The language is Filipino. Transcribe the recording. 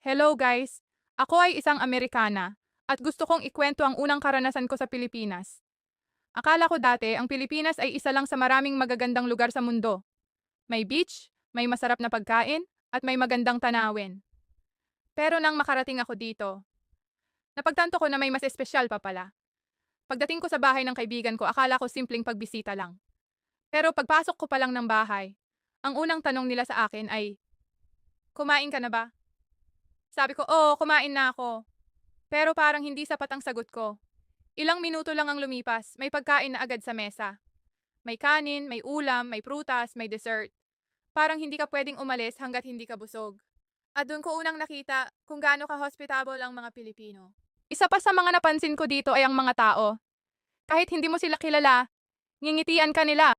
Hello guys! Ako ay isang Amerikana at gusto kong ikwento ang unang karanasan ko sa Pilipinas. Akala ko dati ang Pilipinas ay isa lang sa maraming magagandang lugar sa mundo. May beach, may masarap na pagkain, at may magandang tanawin. Pero nang makarating ako dito, napagtanto ko na may mas espesyal pa pala. Pagdating ko sa bahay ng kaibigan ko, akala ko simpleng pagbisita lang. Pero pagpasok ko pa lang ng bahay, ang unang tanong nila sa akin ay, "Kumain ka na ba?" Sabi ko, "Oo, kumain na ako." Pero parang hindi sapat ang sagot ko. Ilang minuto lang ang lumipas, may pagkain na agad sa mesa. May kanin, may ulam, may prutas, may dessert. Parang hindi ka pwedeng umalis hanggat hindi ka busog. At doon ko unang nakita kung gaano ka-hospitable ang mga Pilipino. Isa pa sa mga napansin ko dito ay ang mga tao. Kahit hindi mo sila kilala, ngingitian ka nila.